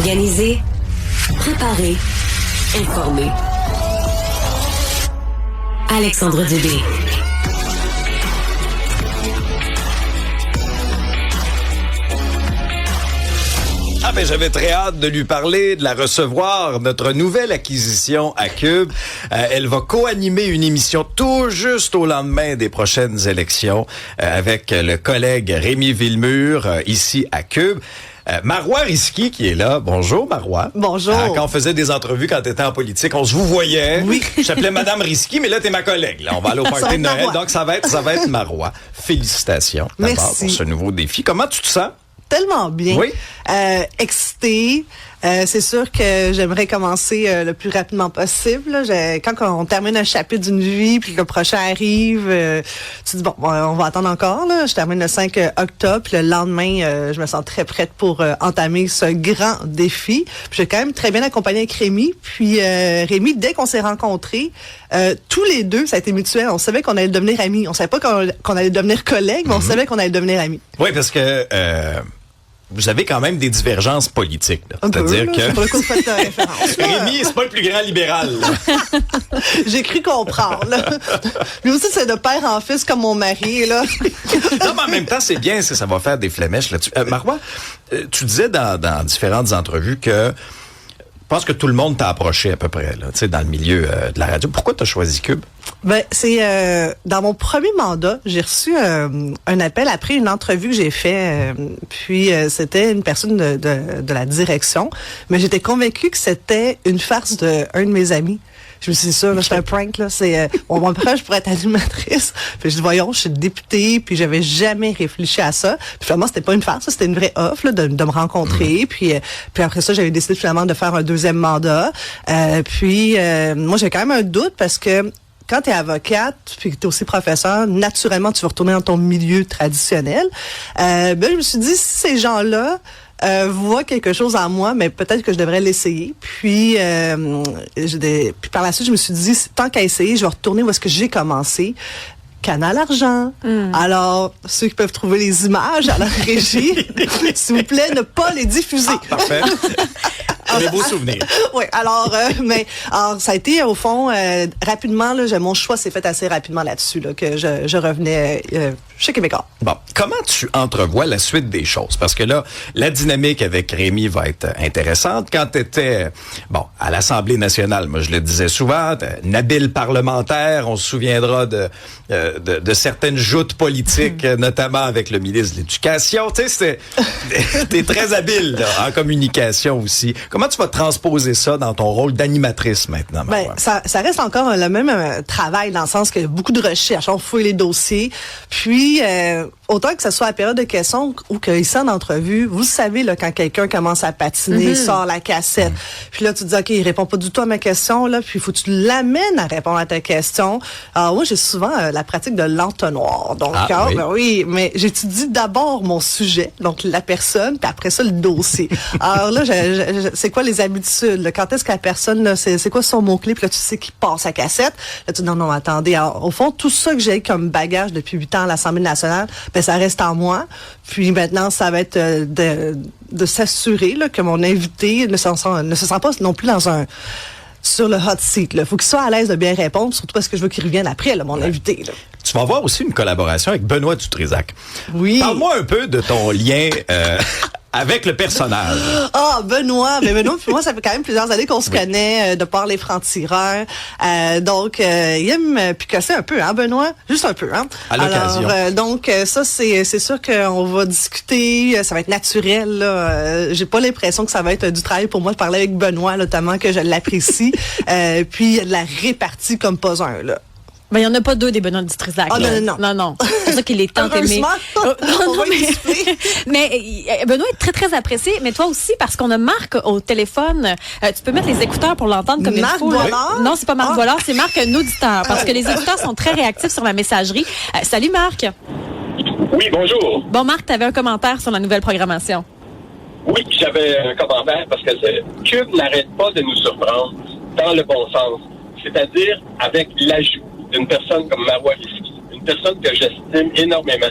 Organiser, préparer, informer. Alexandre Dubé. Ah ben j'avais très hâte de lui parler, de la recevoir, notre nouvelle acquisition à Cube. Elle va co-animer une émission tout juste au lendemain des prochaines élections avec le collègue Rémi Villemur ici à Cube. Marois Risky qui est là. Bonjour Marois. Bonjour. Quand on faisait des entrevues quand t'étais en politique, on se vous voyait. Oui. Je t'appelais Madame Risky, mais là t'es ma collègue. Là, on va aller au party de Noël, Marois. donc ça va être Marois. Félicitations d'abord Merci. pour ce nouveau défi. Comment tu te sens? Tellement bien. Oui. Excitée. C'est sûr que j'aimerais commencer le plus rapidement possible. Là. Quand on termine un chapitre d'une vie, puis que le prochain arrive, tu te dis, bon, on va attendre encore. Là. Je termine le 5 octobre, puis le lendemain, je me sens très prête pour entamer ce grand défi. Puis je suis quand même très bien accompagnée avec Rémi. Puis Rémi, dès qu'on s'est rencontrés, tous les deux, ça a été mutuel. On savait qu'on allait devenir amis. On savait pas qu'on allait devenir collègues, mais on savait qu'on allait devenir amis. Oui, parce que vous avez quand même des divergences politiques. Là. C'est-à-dire que C'est pas le coup de faire de référence. Rémi, c'est pas le plus grand libéral. Là. J'ai cru comprendre. Là. Lui aussi, c'est de père en fils comme mon mari. Là. Non, mais en même temps, c'est bien, ça va faire des flémèches là-dessus. Marois, tu disais dans différentes entrevues que je pense que tout le monde t'a approché à peu près là, dans le milieu de la radio. Pourquoi t'as choisi Cube? Ben, c'est dans mon premier mandat, j'ai reçu un appel après une entrevue que j'ai fait. Puis c'était une personne de la direction, mais j'étais convaincue que c'était une farce de un de mes amis. Je me suis dit, ça, c'est un prank, là. C'est, bon, après, je pourrais être animatrice. Puis je dis, voyons, je suis députée, puis j'avais jamais réfléchi à ça. Puis finalement, c'était pas une farce, c'était une vraie offre, là, de me rencontrer. Puis après ça, j'avais décidé finalement de faire un deuxième mandat. Moi, j'ai quand même un doute parce que quand tu es avocate, puis que tu es aussi professeur, naturellement, tu vas retourner dans ton milieu traditionnel. Je me suis dit, si ces gens-là voient quelque chose en moi, mais peut-être que je devrais l'essayer. Puis par la suite, je me suis dit, tant qu'à essayer, je vais retourner où est-ce que j'ai commencé. Canal Argent. Alors, ceux qui peuvent trouver les images à la régie, s'il vous plaît, ne pas les diffuser. Ah, parfait. Des beaux souvenirs. Oui, alors ça a été au fond rapidement là, mon choix s'est fait assez rapidement là-dessus là, que je revenais chez Québécois. Bon, comment tu entrevois la suite des choses? Parce que là, la dynamique avec Rémi va être intéressante. Quand tu étais à l'Assemblée nationale, moi je le disais souvent, un habile parlementaire, on se souviendra de certaines joutes politiques, notamment avec le ministre de l'Éducation. Tu sais, t'es très habile là, en communication aussi. Comment tu vas transposer ça dans ton rôle d'animatrice maintenant? Ben, ça reste encore le même travail dans le sens qu'il y a beaucoup de recherches, on fouille les dossiers. Puis, autant que ce soit à la période de questions ou qu'ici en entrevue, vous savez là, quand quelqu'un commence à patiner, sort la cassette. Puis là, tu te dis, OK, il répond pas du tout à ma question, là, puis il faut que tu l'amènes à répondre à ta question. Alors moi, j'ai souvent la pratique de l'entonnoir. Donc, oui. Ben oui, mais j'étudie d'abord mon sujet, donc la personne, puis après ça, le dossier. Alors là, c'est quoi les habitudes? Là? Quand est-ce que la personne, là, c'est quoi son mot-clé? Puis là, tu sais qu'il passe à cassette. Là, tu dis, non, attendez. Alors, au fond, tout ça que j'ai comme bagage depuis 8 ans à l'Assemblée nationale, ben ça reste en moi. Puis maintenant, ça va être de s'assurer là, que mon invité ne se sent pas non plus sur le hot seat. Il faut qu'il soit à l'aise de bien répondre, surtout parce que je veux qu'il revienne après, là, mon invité. Là. Tu vas avoir aussi une collaboration avec Benoît Dutrisac. Oui. Parle-moi un peu de ton lien avec le personnage. Ah, Benoît. Mais Benoît, puis moi, ça fait quand même plusieurs années qu'on se connaît de par les francs-tireurs. Donc, il aime picosser un peu, hein, Benoît? Juste un peu, hein? À l'occasion. Alors, donc, ça, c'est sûr qu'on va discuter. Ça va être naturel, là. J'ai pas l'impression que ça va être du travail pour moi de parler avec Benoît, notamment, que je l'apprécie. Puis, il y a de la répartie comme pas un, là. Ben, il n'y en a pas deux des Benoît Dutrisac. Ah, non. Non. C'est pour ça qu'il est tant aimé. Non, mais Benoît est très, très apprécié. Mais toi aussi, parce qu'on a Marc au téléphone. Tu peux mettre les écouteurs pour l'entendre comme Marc il faut. Boilard? Non, c'est pas Marc Boilard, c'est Marc, un auditeur. Parce que les auditeurs sont très réactifs sur la messagerie. Salut, Marc. Oui, bonjour. Bon, Marc, tu avais un commentaire sur la nouvelle programmation. Oui, j'avais un commentaire parce que Cube n'arrête pas de nous surprendre dans le bon sens. C'est-à-dire avec l'ajout d'une personne comme Marois Risky, une personne que j'estime énormément.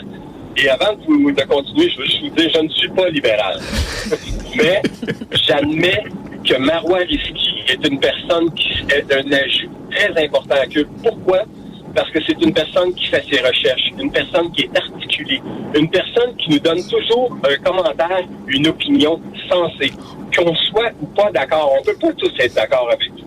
Et avant de continuer, je veux juste vous dire, je ne suis pas libéral. Mais j'admets que Marois Risky est une personne qui est un ajout très important à CUQ. Pourquoi? Parce que c'est une personne qui fait ses recherches, une personne qui est articulée, une personne qui nous donne toujours un commentaire, une opinion sensée. Qu'on soit ou pas d'accord, on peut pas tous être d'accord avec tout.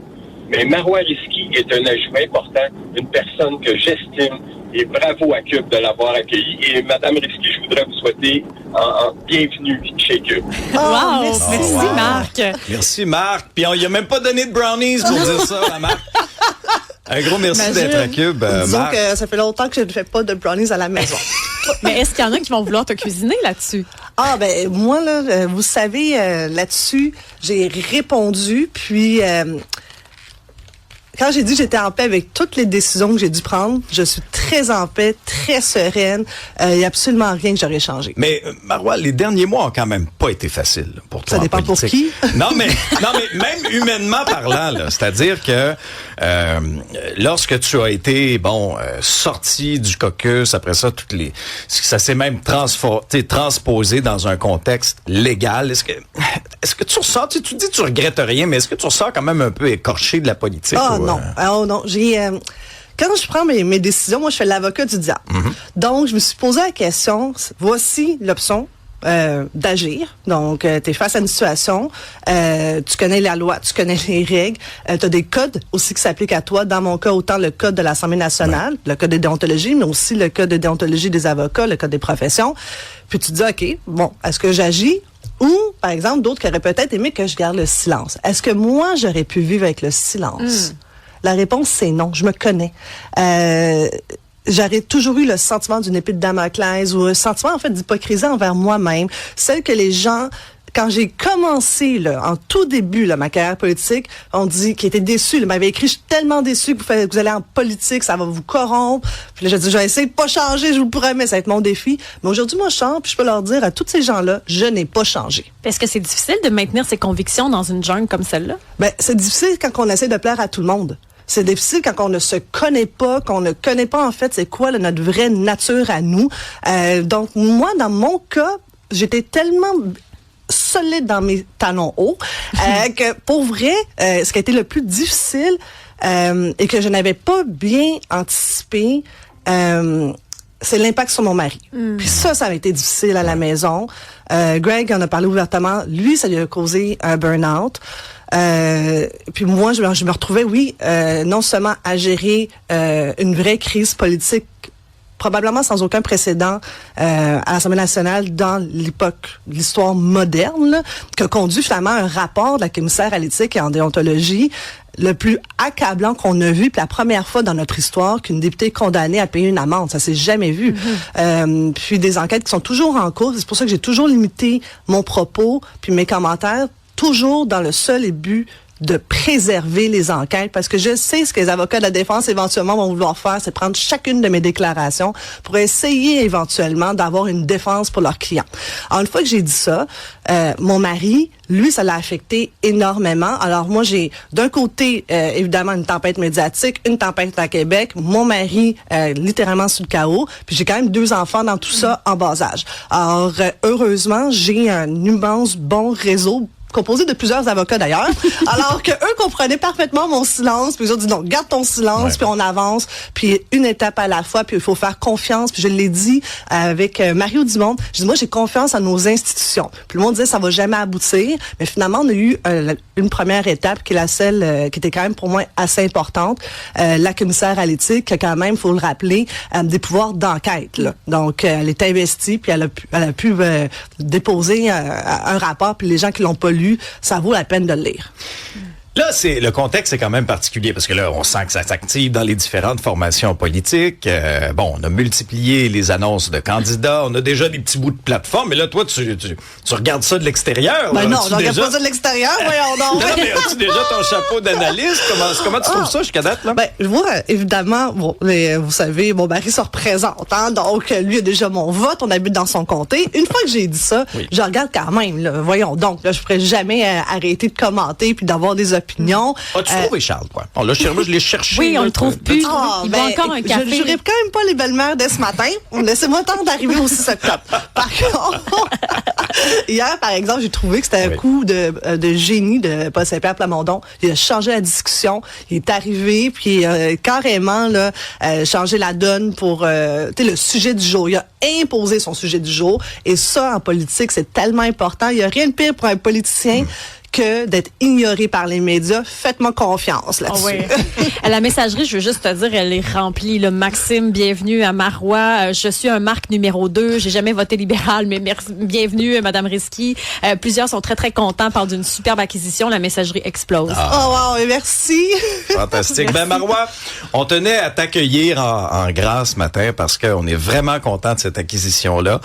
Mais Marois Risky est un ajout important, une personne que j'estime, et bravo à CUQ de l'avoir accueilli. Et Madame Risky, je voudrais vous souhaiter en bienvenue chez CUQ. Wow! merci. Merci, Marc. Merci, Marc. Puis il a même pas donné de brownies pour dire ça à Marc. Un gros merci Imagine. d'être à CUQ, Disons Marc. que ça fait longtemps que je ne fais pas de brownies à la maison. Mais est-ce qu'il y en a qui vont vouloir te cuisiner là-dessus? Ah ben moi là, vous savez là-dessus, j'ai répondu puis quand j'ai dit que j'étais en paix avec toutes les décisions que j'ai dû prendre, je suis très en paix, très sereine. Il n'y a absolument rien que j'aurais changé. Mais Marois, les derniers mois ont quand même pas été faciles pour toi. Ça dépend en pour politique. qui. Non, mais même humainement parlant, là, c'est-à-dire que lorsque tu as été sorti du caucus, après ça ça s'est même transposé dans un contexte légal. Est-ce que tu ressors, tu dis que tu regrettes rien, mais est-ce que tu ressors quand même un peu écorché de la politique? Non. Oh non, quand je prends mes décisions, moi je fais l'avocat du diable. Donc je me suis posé la question, voici l'option d'agir. Donc tu es face à une situation, tu connais la loi, tu connais les règles, tu as des codes aussi qui s'appliquent à toi. Dans mon cas, autant le code de l'Assemblée nationale, le code de déontologie, mais aussi le code de déontologie des avocats, le code des professions. Puis tu te dis, OK, bon, est-ce que j'agis? Ou, par exemple, d'autres qui auraient peut-être aimé que je garde le silence. Est-ce que moi, j'aurais pu vivre avec le silence? La réponse, c'est non. Je me connais. J'aurais toujours eu le sentiment d'une épée de Damoclès ou un sentiment, en fait, d'hypocrisie envers moi-même. Celle que les gens... Quand j'ai commencé, là, en tout début, là, ma carrière politique, on dit qu'ils étaient déçus. Ils m'avaient écrit, je suis tellement déçu que vous allez en politique, ça va vous corrompre. Puis là, j'ai dit, je vais essayer de pas changer, je vous le promets, ça va être mon défi. Mais aujourd'hui, moi, je change, puis je peux leur dire à tous ces gens-là, je n'ai pas changé. Est-ce que c'est difficile de maintenir ses convictions dans une jungle comme celle-là? Ben, c'est difficile quand on essaie de plaire à tout le monde. C'est difficile quand on ne se connaît pas, qu'on ne connaît pas, en fait, c'est quoi là, notre vraie nature à nous. Donc, moi, dans mon cas, j'étais tellement solide dans mes talons hauts que pour vrai ce qui a été le plus difficile et que je n'avais pas bien anticipé c'est l'impact sur mon mari. Puis ça a été difficile à la maison. Greg en a parlé ouvertement. Lui, ça lui a causé un burn-out. Puis moi, je me retrouvais, non seulement à gérer une vraie crise politique probablement sans aucun précédent à l'Assemblée nationale dans l'histoire moderne, là, qui a conduit finalement un rapport de la commissaire à l'éthique et en déontologie le plus accablant qu'on a vu, puis la première fois dans notre histoire qu'une députée condamnée a payé une amende. Ça s'est jamais vu. Puis des enquêtes qui sont toujours en cours. C'est pour ça que j'ai toujours limité mon propos puis mes commentaires, toujours dans le seul but de préserver les enquêtes, parce que je sais ce que les avocats de la défense éventuellement vont vouloir faire, c'est prendre chacune de mes déclarations pour essayer éventuellement d'avoir une défense pour leurs clients. Alors une fois que j'ai dit ça, mon mari, lui, ça l'a affecté énormément. Alors moi, j'ai d'un côté évidemment une tempête médiatique, une tempête à Québec, mon mari littéralement sous le chaos, puis j'ai quand même 2 enfants dans tout ça en bas âge. Alors heureusement, j'ai un immense bon réseau composé de plusieurs avocats d'ailleurs, alors que eux comprenaient parfaitement mon silence, puis ils ont dit non, garde ton silence, puis on avance, puis une étape à la fois, puis il faut faire confiance, puis je l'ai dit avec Mario Dumont, je dis moi j'ai confiance en nos institutions. Puis le monde disait ça va jamais aboutir, mais finalement on a eu une première étape qui est celle qui était quand même pour moi assez importante, la commissaire à l'éthique qui a quand même, faut le rappeler, des pouvoirs d'enquête là. Donc elle est investie, puis elle a pu déposer un rapport, puis les gens qui l'ont pas lu, ça vaut la peine de le lire. Là, le contexte est quand même particulier parce que là, on sent que ça s'active dans les différentes formations politiques. On a multiplié les annonces de candidats, on a déjà des petits bouts de plateforme, mais là, toi, tu regardes ça de l'extérieur. Ben là, non, je regarde pas ça de l'extérieur, voyons donc. Non, mais as-tu déjà ton chapeau d'analyste? Comment tu trouves ça jusqu'à date, là? Ben, je vois, évidemment, vous savez, mon mari se représente, hein, donc lui a déjà mon vote, on habite dans son comté. Une fois que j'ai dit ça, je regarde quand même, là, voyons donc, là, je pourrais jamais arrêter de commenter puis d'avoir des opinions opinions. As-tu trouvé Charles, toi? Bon, là, je l'ai cherché. Oui, on là, le trouve plus. Ah, Il boit encore un café. Je ne jurerai quand même pas les belles-mères dès ce matin. Laissez-moi le temps d'arriver au 6 octobre. Par contre, hier, par exemple, j'ai trouvé que c'était un coup de génie de Paul Saint-Pierre Plamondon. Il a changé la discussion. Il est arrivé, puis carrément là, changé la donne pour le sujet du jour. Il a imposé son sujet du jour. Et ça, en politique, c'est tellement important. Il n'y a rien de pire pour un politicien que d'être ignoré par les médias. Faites-moi confiance là-dessus. Oh oui. La messagerie, je veux juste te dire, elle est remplie. Le Maxime, bienvenue à Marois. Je suis un Marc numéro 2. J'ai jamais voté libéral, mais merci, bienvenue, Madame Risky. Plusieurs sont très, très contents. Parlent d'une superbe acquisition. La messagerie explose. Oh wow, et merci. Fantastique. Ben, Marois, on tenait à t'accueillir en grâce ce matin parce qu'on est vraiment content de cette acquisition-là.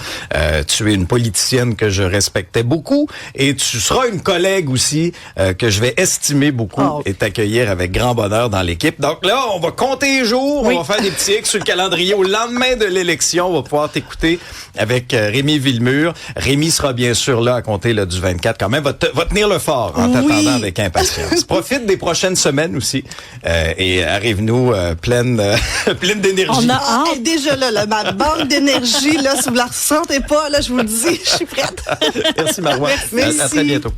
Tu es une politicienne que je respectais beaucoup et tu seras une collègue aussi que je vais estimer beaucoup et t'accueillir avec grand bonheur dans l'équipe. Donc là, on va compter les jours, on va faire des petits X sur le calendrier. Au lendemain de l'élection, on va pouvoir t'écouter avec Rémi Villemur. Rémi sera bien sûr là à compter là, du 24 quand même. Va tenir le fort en t'attendant avec impatience. Profite des prochaines semaines aussi et arrive-nous pleine d'énergie. On a hâte. Déjà là, ma banque d'énergie, là, si vous la ressentez pas, là, je vous le dis, je suis prête. Merci Marois. Merci. À très bientôt.